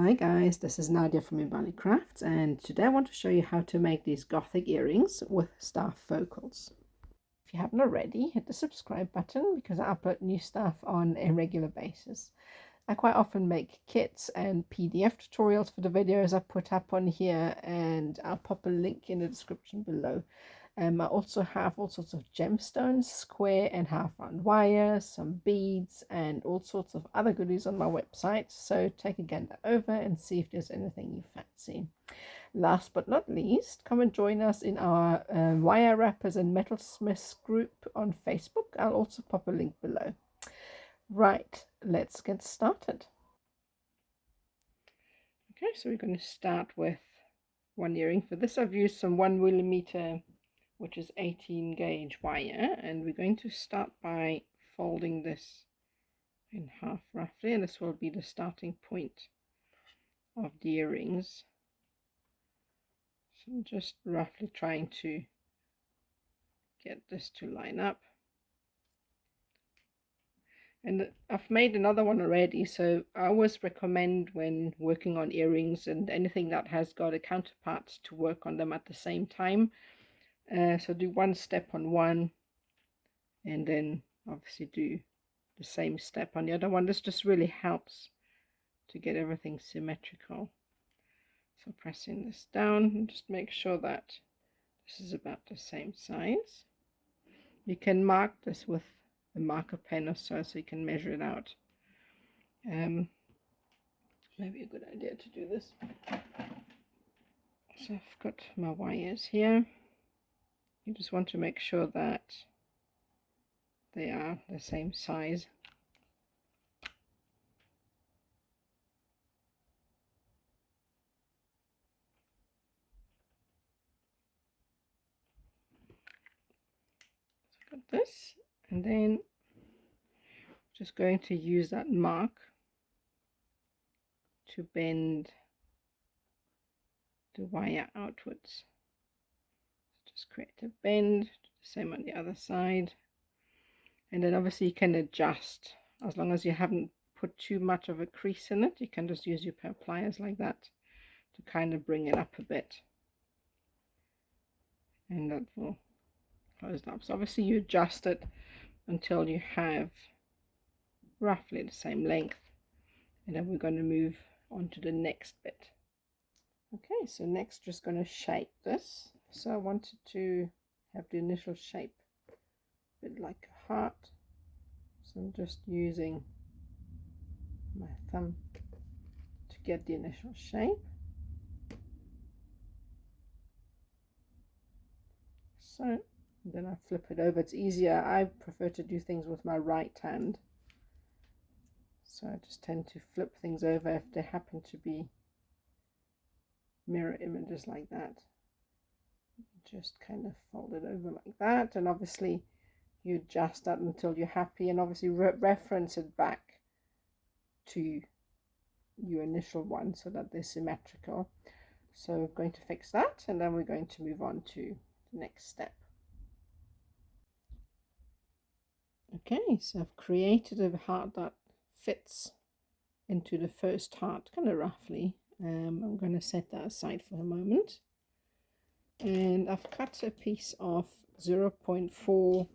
Hi guys, this is Nadia from Imbali Crafts, and today I want to show you how to make these Gothic earrings with staff focals. If you haven't already, hit the subscribe button because I upload new stuff on a regular basis. I quite often make kits and PDF tutorials for the videos I put up on here, and I'll pop a link in the description below. I also have all sorts of gemstones, square and half round wire, some beads, and all sorts of other goodies on my website. So take a gander over and see if there's anything you fancy. Last but not least, come and join us in our wire wrappers and metalsmiths group on Facebook. I'll also pop a link below. Right, let's get started. Okay, so we're going to start with one earring. For this I've used some 1mm, which is 18 gauge wire, and we're going to start by folding this in half roughly, and this will be the starting point of the earrings. So I'm just roughly trying to get this to line up. And I've made another one already, so I always recommend when working on earrings and anything that has got a counterpart to work on them at the same time. So do one step on one and then obviously do the same step on the other one. This just really helps to get everything symmetrical. So pressing this down, and just make sure that this is about the same size. You can mark this with a marker pen or so you can measure it out. Maybe a good idea to do this. So I've got my wires here. You just want to make sure that they are the same size. So I've got this, and then just going to use that mark to bend the wire outwards. Just create a bend, the same on the other side, and then obviously you can adjust as long as you haven't put too much of a crease in it. You can just use your pliers like that to kind of bring it up a bit, and that will close it up. So obviously you adjust it until you have roughly the same length, and then we're going to move on to the next bit. Okay, so next just going to shape this. So I wanted to have the initial shape a bit like a heart, so I'm just using my thumb to get the initial shape. So then I flip it over. It's easier. I prefer to do things with my right hand, so I just tend to flip things over if they happen to be mirror images like that. Just kind of fold it over like that, and obviously you adjust that until you're happy, and obviously reference it back to your initial one so that they're symmetrical. So we're going to fix that, and then we're going to move on to the next step. Okay, so I've created a heart that fits into the first heart kind of roughly. I'm going to set that aside for a moment, and I've cut a piece of 0.4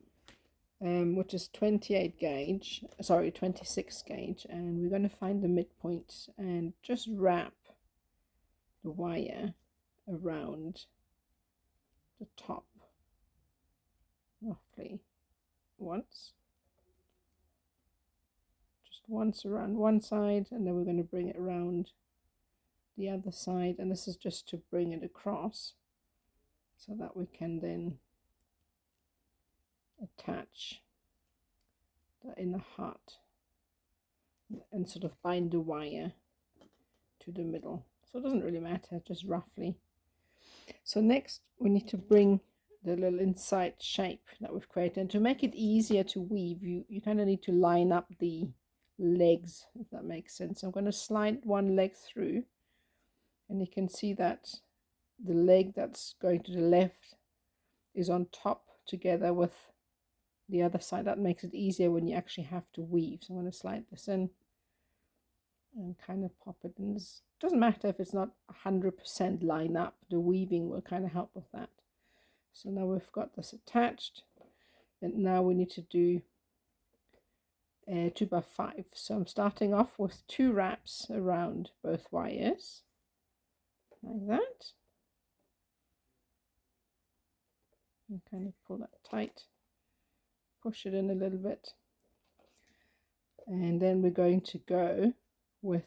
which is 28 gauge, sorry, 26 gauge, and we're going to find the midpoint and just wrap the wire around the top roughly once, just once around one side, and then we're going to bring it around the other side, and this is just to bring it across so that we can then attach the inner heart and sort of bind the wire to the middle. So it doesn't really matter, just roughly. So next we need to bring the little inside shape that we've created, and to make it easier to weave, you kind of need to line up the legs, if that makes sense. I'm going to slide one leg through, and you can see that the leg that's going to the left is on top together with the other side. That makes it easier when you actually have to weave. So I'm going to slide this in, and kind of pop it in. It doesn't matter if it's not 100% line up, the weaving will kind of help with that. So now we've got this attached, and now we need to do 2x5. So I'm starting off with 2 wraps around both wires, like that. And kind of pull that tight, push it in a little bit. And then we're going to go with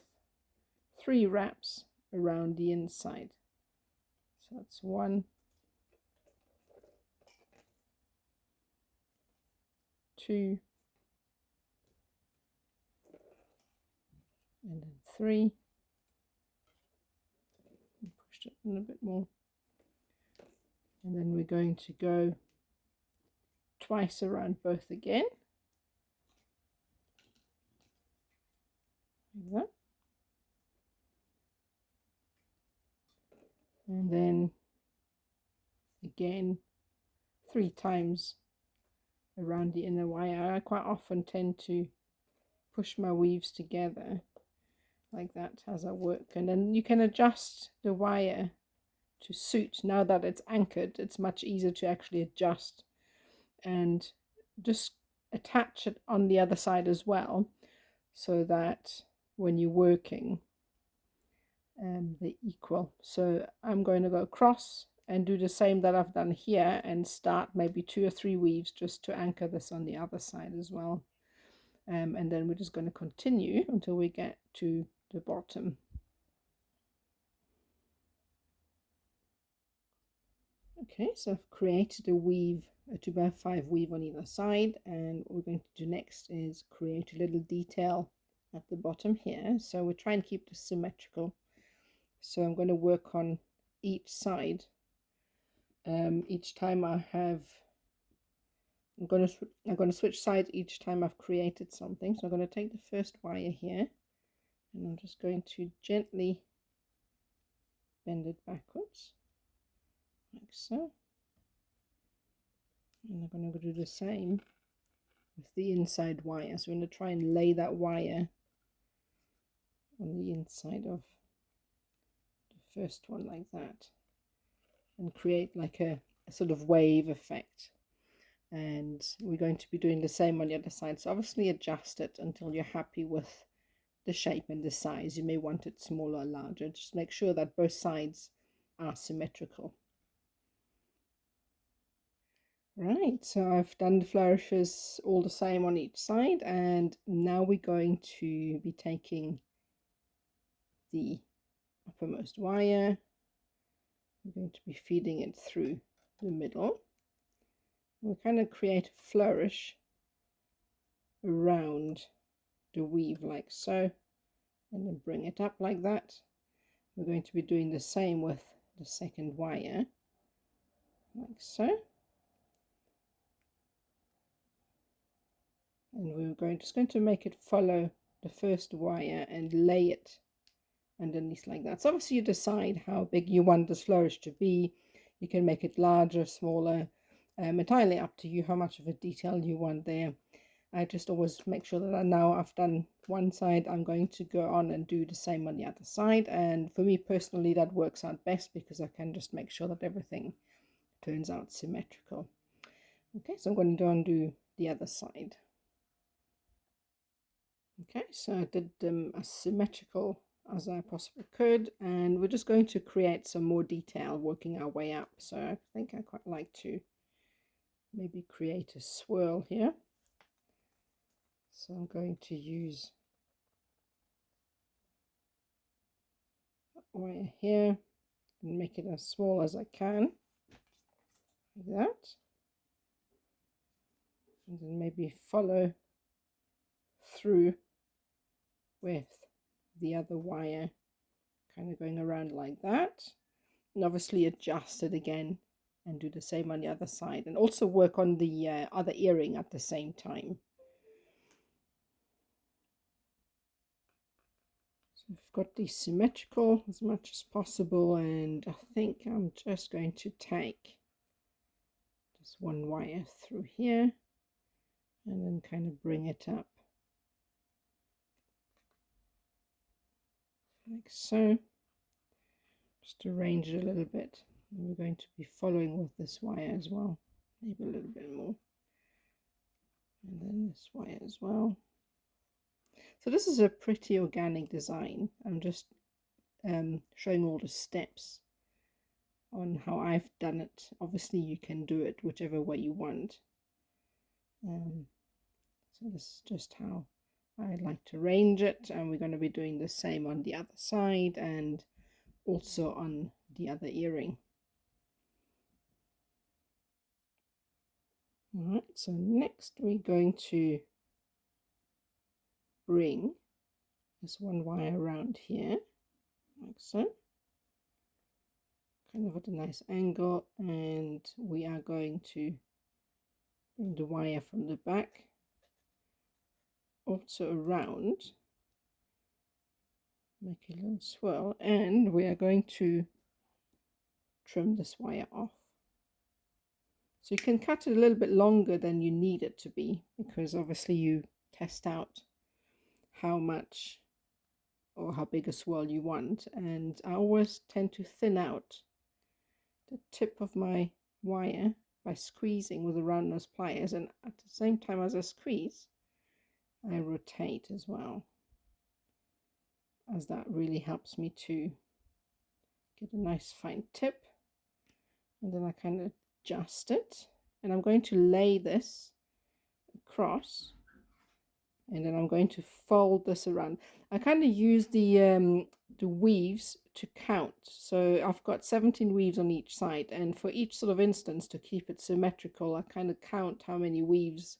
3 wraps around the inside. So that's 1, 2, and then 3. And push it in a bit more. And then we're going to go twice around both again. Like that. And then again 3 times around the inner wire. I quite often tend to push my weaves together like that as I work, and then you can adjust the wire to suit. Now that it's anchored, it's much easier to actually adjust and just attach it on the other side as well, so that when you're working they're equal. So I'm going to go across and do the same that I've done here and start maybe 2 or 3 weaves just to anchor this on the other side as well. And then we're just going to continue until we get to the bottom. Okay, so I've created a weave, a 2x5 weave on either side, and what we're going to do next is create a little detail at the bottom here. So we try and keep this symmetrical. So I'm going to work on each side. Each time I'm going to switch sides each time I've created something. So I'm going to take the first wire here, and I'm just going to gently bend it backwards, like so. And I'm going to do the same with the inside wire. So I'm going to try and lay that wire on the inside of the first one like that, and create like a sort of wave effect. And we're going to be doing the same on the other side. So obviously adjust it until you're happy with the shape and the size. You may want it smaller or larger. Just make sure that both sides are symmetrical. Right, so I've done the flourishes all the same on each side, and now we're going to be taking the uppermost wire. We're going to be feeding it through the middle. We'll kind of create a flourish around the weave like so, and then bring it up like that. We're going to be doing the same with the second wire, like so. And we're just going to make it follow the first wire and lay it underneath like that. So obviously you decide how big you want this flourish to be. You can make it larger, smaller, entirely up to you how much of a detail you want there. I just always make sure that now I've done one side, I'm going to go on and do the same on the other side. And for me personally, that works out best because I can just make sure that everything turns out symmetrical. Okay, so I'm going to go and do the other side. Okay, so I did them as symmetrical as I possibly could, and we're just going to create some more detail working our way up. So I think I quite like to maybe create a swirl here. So I'm going to use that wire here and make it as small as I can, like that, and then maybe follow through with the other wire, kind of going around like that, and obviously adjust it again and do the same on the other side, and also work on the other earring at the same time. So I've got these symmetrical as much as possible, and I think I'm just going to take just one wire through here and then kind of bring it up like so. Just arrange it a little bit. And we're going to be following with this wire as well, maybe a little bit more. And then this wire as well. So this is a pretty organic design. I'm just showing all the steps on how I've done it. Obviously you can do it whichever way you want. So this is just how I like to arrange it, and we're going to be doing the same on the other side and also on the other earring. Alright, so next we're going to bring this one wire around here, like so, kind of at a nice angle, and we are going to bring the wire from the back also around, make a little swirl, and we are going to trim this wire off. So you can cut it a little bit longer than you need it to be, because obviously you test out how much or how big a swirl you want. And I always tend to thin out the tip of my wire by squeezing with the round nose pliers, and at the same time as I squeeze, I rotate as well, as that really helps me to get a nice fine tip. And then I kind of adjust it, and I'm going to lay this across, and then I'm going to fold this around. I kind of use the weaves to count, so I've got 17 weaves on each side, and for each sort of instance, to keep it symmetrical, I kind of count how many weaves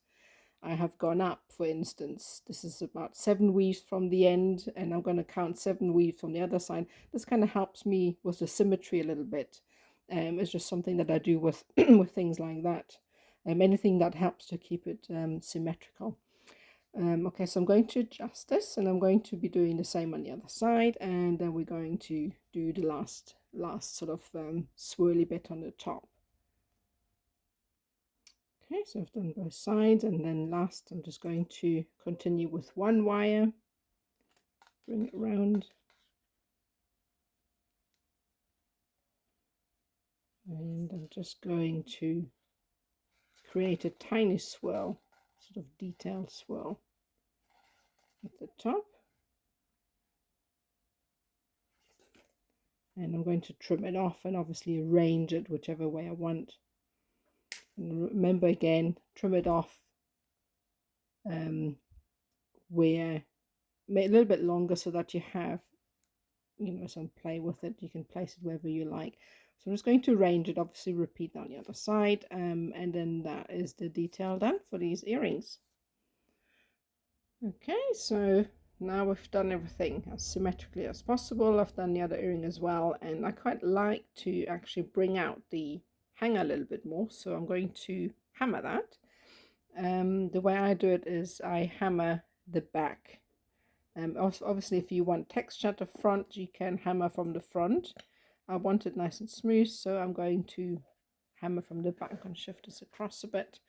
I have gone up. For instance, this is about 7 weaves from the end, and I'm going to count 7 weaves from the other side. This kind of helps me with the symmetry a little bit. It's just something that I do with with things like that. Anything that helps to keep it symmetrical. Okay, so I'm going to adjust this, and I'm going to be doing the same on the other side, and then we're going to do the last sort of swirly bit on the top. Okay, so I've done both sides, and then last I'm just going to continue with one wire, bring it round, and I'm just going to create a tiny swirl, sort of detailed swirl at the top, and I'm going to trim it off and obviously arrange it whichever way I want. And remember, again, trim it off where make a little bit longer so that you have, you know, some play with it. You can place it wherever you like. So I'm just going to arrange it, obviously repeat on the other side, and then that is the detail done for these earrings. Okay, so now we've done everything as symmetrically as possible. I've done the other earring as well, and I quite like to actually bring out the hanger a little bit more, so I'm going to hammer that. The way I do it is I hammer the back. Obviously if you want texture at the front, you can hammer from the front. I want it nice and smooth, so I'm going to hammer from the back. I'm going to shift this across a bit,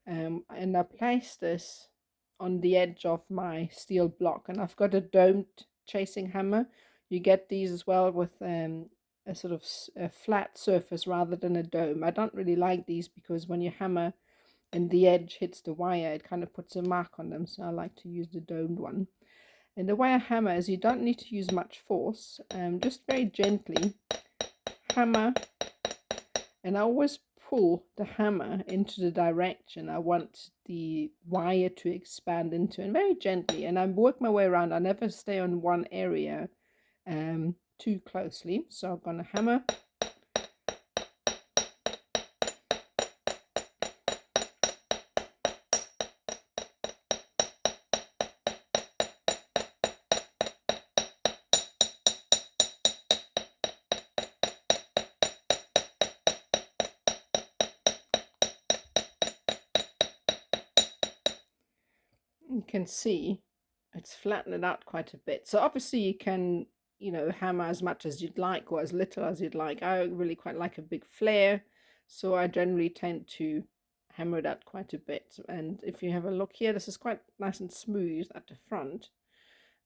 and I place this on the edge of my steel block, and I've got a domed chasing hammer. You get these as well with a sort of a flat surface rather than a dome. I don't really like these because when you hammer and the edge hits the wire, it kind of puts a mark on them, so I like to use the domed one. And the way I hammer is you don't need to use much force, just very gently hammer, and I always pull the hammer into the direction I want the wire to expand into, and very gently, and I work my way around. I never stay on one area too closely, so I'm going to hammer. You can see it's flattened it out quite a bit. So obviously you can, you know, hammer as much as you'd like or as little as you'd like. I really quite like a big flare, so I generally tend to hammer it out quite a bit. And if you have a look here, this is quite nice and smooth at the front.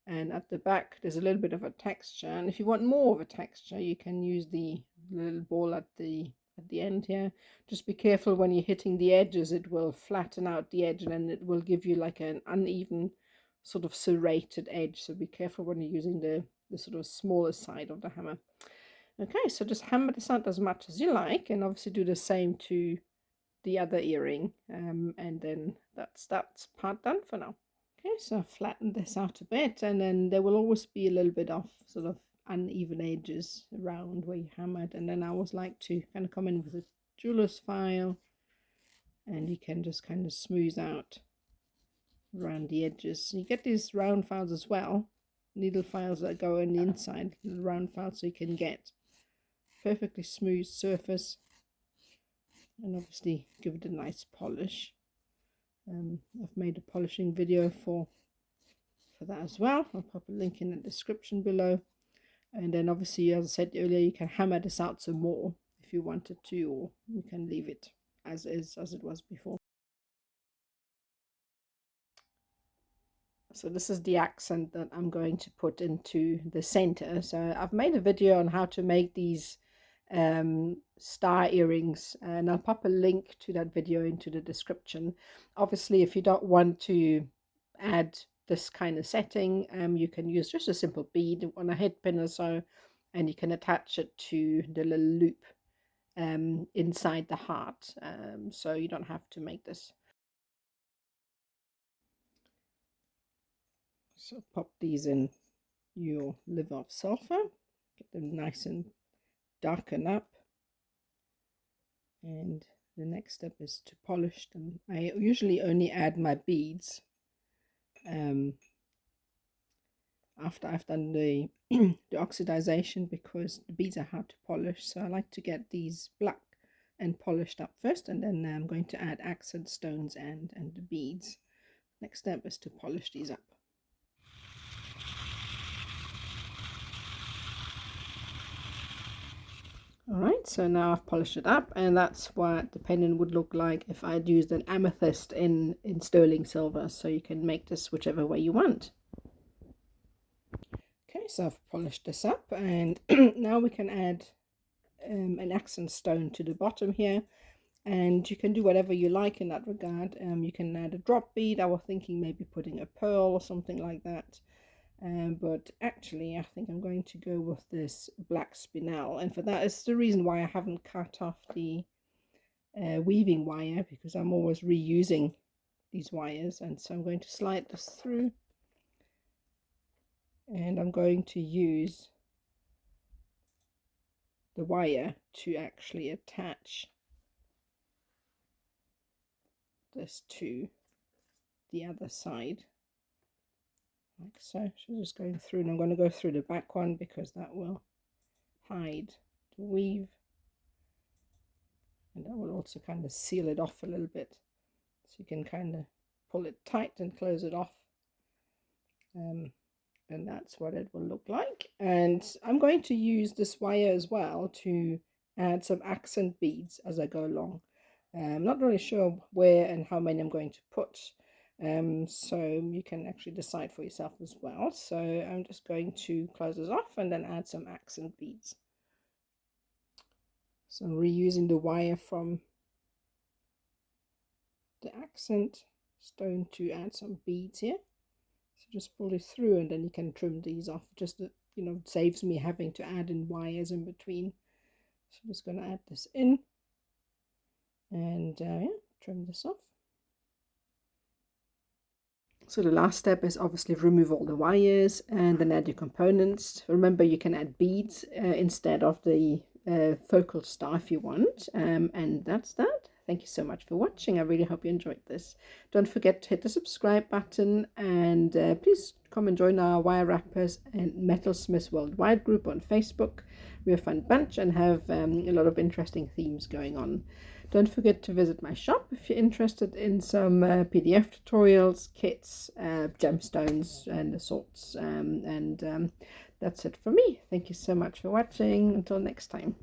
and at the back there's a little bit of a texture, and if you want more of a texture you can use the little ball at the end here. Just be careful when you're hitting the edges, it will flatten out the edge and then it will give you like an uneven sort of serrated edge, so be careful when you're using the sort of smaller side of the hammer. Okay, so just hammer this out as much as you like, and obviously do the same to the other earring, and then that's part done for now. Okay, so flatten this out a bit, and then there will always be a little bit of sort of uneven edges around where you hammered, and then I always like to kind of come in with a jeweler's file, and you can just kind of smooth out around the edges. You get these round files as well, needle files that go on the inside, little round files, so you can get perfectly smooth surface, and obviously give it a nice polish. I've made a polishing video for that as well. I'll pop a link in the description below. And then obviously, as I said earlier, you can hammer this out some more if you wanted to, or you can leave it as is, as it was before. So this is the accent that I'm going to put into the center. So I've made a video on how to make these star earrings, and I'll pop a link to that video into the description. Obviously, if you don't want to add this kind of setting, you can use just a simple bead on a head pin or so, and you can attach it to the little loop inside the heart, so you don't have to make this. So pop these in your liver of sulfur, get them nice and darken up, and the next step is to polish them. I usually only add my beads after I've done the oxidization, because the beads are hard to polish, so I like to get these black and polished up first, and then I'm going to add accent stones and the beads. Next step is to polish these up. Alright, so now I've polished it up, and that's what the pendant would look like if I'd used an amethyst in sterling silver. So you can make this whichever way you want. Okay, so I've polished this up, and now we can add an accent stone to the bottom here, and you can do whatever you like in that regard. You can add a drop bead. I was thinking maybe putting a pearl or something like that. But actually I think I'm going to go with this black spinel, and for that is the reason why I haven't cut off the weaving wire, because I'm always reusing these wires. And so I'm going to slide this through, and I'm going to use the wire to actually attach this to the other side, like so. So just going through, and I'm going to go through the back one because that will hide the weave, and that will also kind of seal it off a little bit, so you can kind of pull it tight and close it off, and that's what it will look like. And I'm going to use this wire as well to add some accent beads as I go along. I'm not really sure where and how many I'm going to put, so you can actually decide for yourself as well. So I'm just going to close this off and then add some accent beads. So I'm reusing the wire from the accent stone to add some beads here. So just pull it through, and then you can trim these off. Just, you know, it saves me having to add in wires in between. So I'm just going to add this in, and yeah, trim this off. So the last step is obviously remove all the wires and then add your components. Remember, you can add beads instead of the focal star if you want. And that's that. Thank you so much for watching. I really hope you enjoyed this. Don't forget to hit the subscribe button, and please come and join our Wire Wrappers and Metalsmiths Worldwide group on Facebook. We're a fun bunch and have a lot of interesting themes going on. Don't forget to visit my shop if you're interested in some PDF tutorials, kits, gemstones and the sorts. That's it for me. Thank you so much for watching. Until next time.